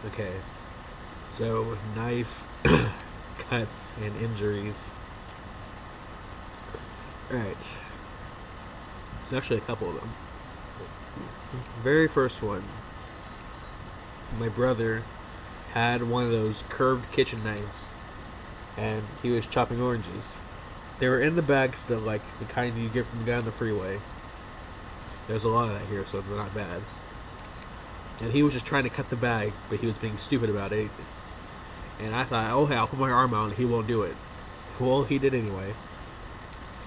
Okay, so knife cuts and injuries. Alright, there's actually a couple of them. Very first one, my brother had one of those curved kitchen knives, and he was chopping oranges. They were in the bag still, like the kind you get from the guy on the freeway. There's a lot of that here, so they're not bad. And he was just trying to cut the bag, but he was being stupid about it. And I thought, oh hey, I'll put my arm out and he won't do it. Well, he did anyway.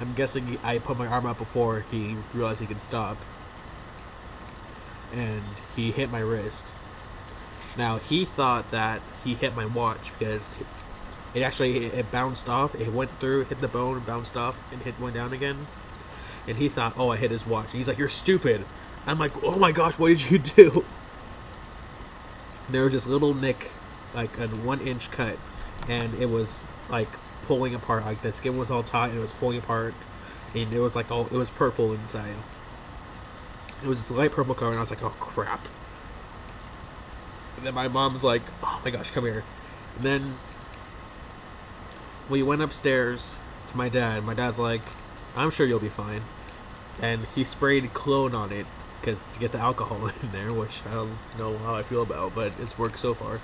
I'm guessing I put my arm out before he realized he could stop. And he hit my wrist. Now, he thought that he hit my watch because it bounced off. It went through, hit the bone, bounced off, and went down again. And he thought, oh, I hit his watch. And he's like, you're stupid. I'm like, oh my gosh, what did you do? There was this little nick, like a 1-inch cut, and it was like pulling apart. Like the skin was all taut and it was pulling apart, and it was like it was purple inside. It was this light purple color, and I was like, oh crap. And then my mom's like, oh my gosh, come here. And then we went upstairs to my dad. My dad's like, I'm sure you'll be fine. And he sprayed cologne on it to get the alcohol in there, which I don't know how I feel about, but it's worked so far.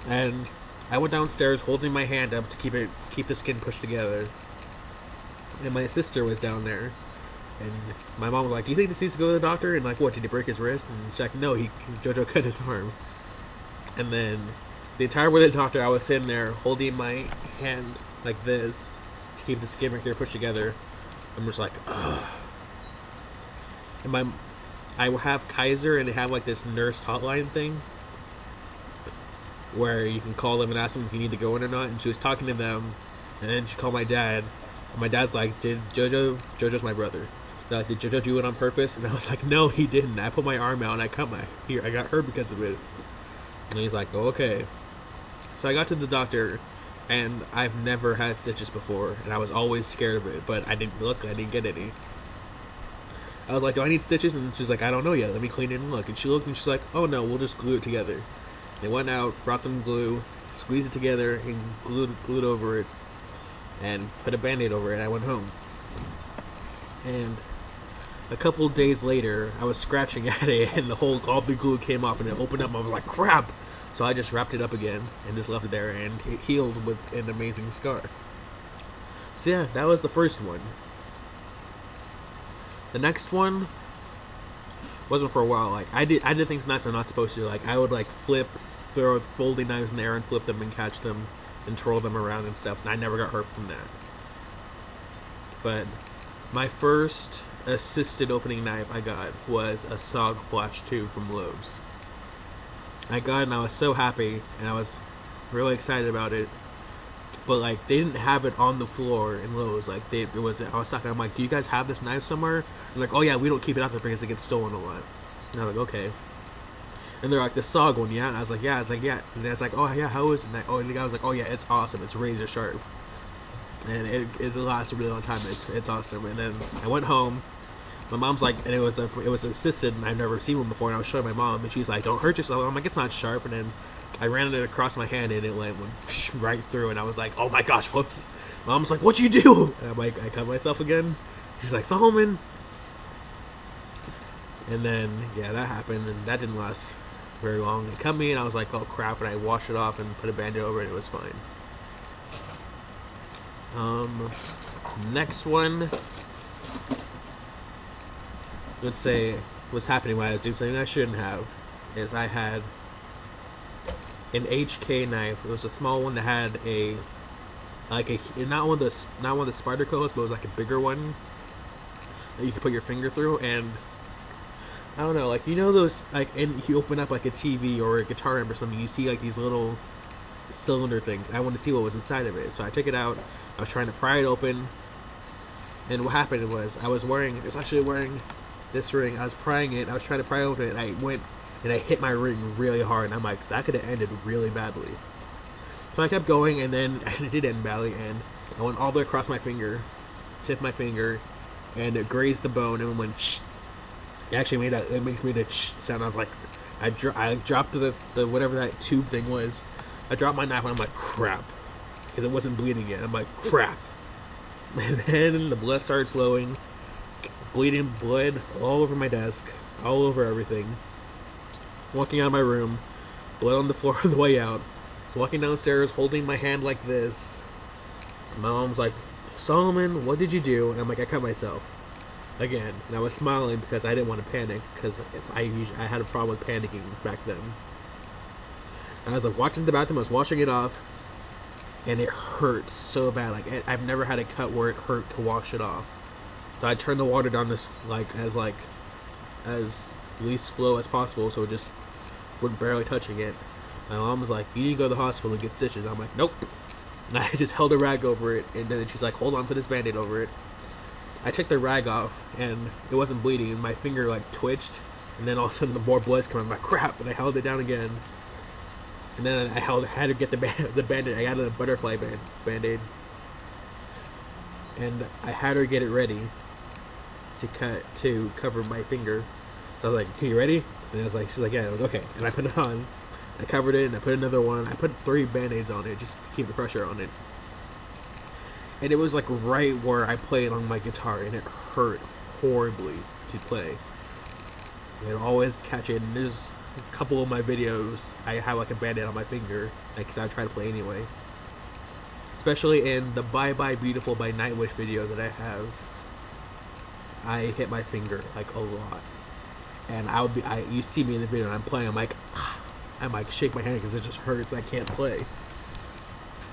And I went downstairs holding my hand up to keep the skin pushed together. And my sister was down there. And my mom was like, do you think this needs to go to the doctor? And like, what, did he break his wrist? And she's like, no, Jojo cut his arm. And then the entire way to the doctor, I was sitting there holding my hand like this to keep the skin right here pushed together. I'm just like, ugh. And I have Kaiser, and they have like this nurse hotline thing where you can call them and ask them if you need to go in or not. And she was talking to them, and then she called my dad. And my dad's like, Jojo's my brother. They're like, did Jojo do it on purpose? And I was like, no, he didn't. I put my arm out and I got hurt because of it. And he's like, oh, okay. So I got to the doctor, and I've never had stitches before, and I was always scared of it, but I didn't get any. I was like, do I need stitches? And she's like, I don't know yet, let me clean it and look. And she looked and she's like, oh no, we'll just glue it together. They went out, brought some glue, squeezed it together, and glued over it, and put a band-aid over it. I went home. And a couple days later, I was scratching at it, and all the glue came off, and it opened up, and I was like, crap! So I just wrapped it up again, and just left it there, and it healed with an amazing scar. So yeah, that was the first one. The next one wasn't for a while. Like I did things nice I'm not supposed to. Like I would like throw folding knives in the air and flip them and catch them and twirl them around and stuff. And I never got hurt from that. But my first assisted opening knife I got was a SOG Flash 2 from Lowe's. I got it and I was so happy and I was really excited about it. But like they didn't have it on the floor in Lowe's. Like I was talking. I'm like, do you guys have this knife somewhere? And like, oh yeah, we don't keep it out there because it gets stolen a lot. And I was like, okay. And they're like, the SOG one, yeah. And I was like, yeah. I was like, yeah. And then it's like, oh yeah, how is it? And the guy was like, oh yeah, it's awesome. It's razor sharp, and it lasts a really long time. It's awesome. And then I went home. My mom's like, and it was assisted, and I've never seen one before. And I was showing my mom, and she's like, don't hurt yourself. I'm like, it's not sharp. And then I ran it across my hand, and it went right through. And I was like, oh my gosh, whoops. Mom's like, what'd you do? And I'm like, I cut myself again. She's like, Solomon. And then yeah, that happened, and that didn't last very long. It cut me, and I was like, oh crap. And I washed it off and put a band-aid over it, and it was fine. Next one, let's say what's happening when I was doing something I shouldn't have, is I had an HK knife. It was a small one that had not one of the spider coats, but it was like a bigger one that you could put your finger through. And I don't know, like you know those like, and you open up like a TV or a guitar amp or something, you see like these little cylinder things. I wanted to see what was inside of it, so I took it out. I was trying to pry it open, and what happened was I was wearing this ring. I was prying it. I was trying to pry open it, and I went and I hit my ring really hard. And I'm like, that could have ended really badly. So I kept going, and then it did end badly, and I went all the way across my finger, tipped my finger, and it grazed the bone, and it went shh. It actually made a shh sound. I was like, I dropped the whatever that tube thing was. I dropped my knife and I'm like, crap. Because it wasn't bleeding yet. I'm like, crap. And then the blood started flowing. Bleeding blood all over my desk. All over everything. Walking out of my room. Blood on the floor on the way out. So walking downstairs holding my hand like this. My mom's like, Solomon, what did you do? And I'm like, I cut myself. Again. And I was smiling because I didn't want to panic. Because I had a problem with panicking back then. And I was like watching the bathroom. I was washing it off. And it hurt so bad. Like I've never had a cut where it hurt to wash it off. So I turned the water down this as least flow as possible, so it just wasn't barely touching it. My mom was like, "You need to go to the hospital and get stitches." I'm like, "Nope." And I just held a rag over it, and then she's like, "Hold on, put this band-aid over it." I took the rag off, and it wasn't bleeding. And my finger like twitched, and then all of a sudden the more blood's coming. I'm like, "Crap!" And I held it down again. And then I had to get the band-aid. I got a butterfly band-aid. And I had her get it ready to cover my finger. So I was like, "Are you ready?" And I was like, she's like, "Yeah." I was like, "Okay." And I put it on. I covered it and I put another one. I put 3 band-aids on it just to keep the pressure on it. And it was like right where I played on my guitar, and it hurt horribly to play. And always catch it. And there's a couple of my videos I have like a band-aid on my finger because I try to play anyway. Especially in the Bye Bye Beautiful by Nightwish video that I have, I hit my finger like a lot, and you see me in the video and I'm playing. I'm like shake my hand because it just hurts. I can't play,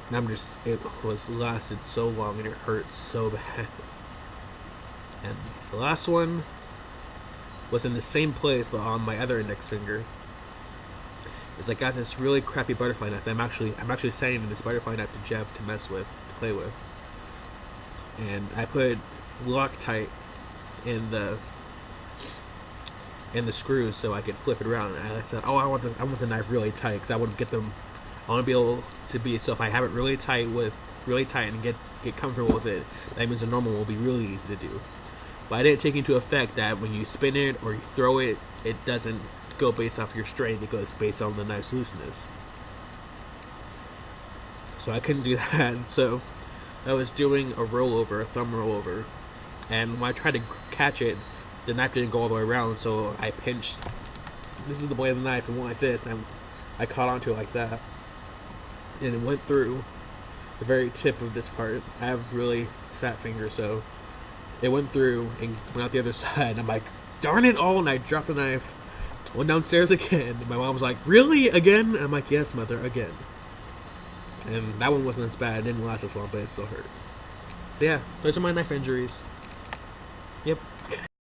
and it lasted so long and it hurt so bad. And the last one was in the same place but on my other index finger. Is I got this really crappy butterfly knife. I'm actually sending this butterfly knife to Jeff to mess with, to play with. And I put Loctite in the screws so I could flip it around. And I said, "Oh, I want the knife really tight because I want to get them. I want to be able to be so if I have it really tight and get comfortable with it, that means the normal will be really easy to do." But I didn't take into effect that when you spin it or you throw it, it doesn't go based off your strength. It goes based on the knife's looseness. So I couldn't do that. So I was doing a thumb rollover, and when I tried to catch it, the knife didn't go all the way around. So I pinched. This is the blade of the knife, and went like this, and I caught onto it like that, and it went through the very tip of this part. I have really fat fingers, so it went through and went out the other side. And I'm like, "Darn it all!" And I dropped the knife. Went downstairs again. My mom was like, "Really? Again?" And I'm like, "Yes, mother, again." And that one wasn't as bad. It didn't last as long, but it still hurt. So yeah, those are my knife injuries. Yep.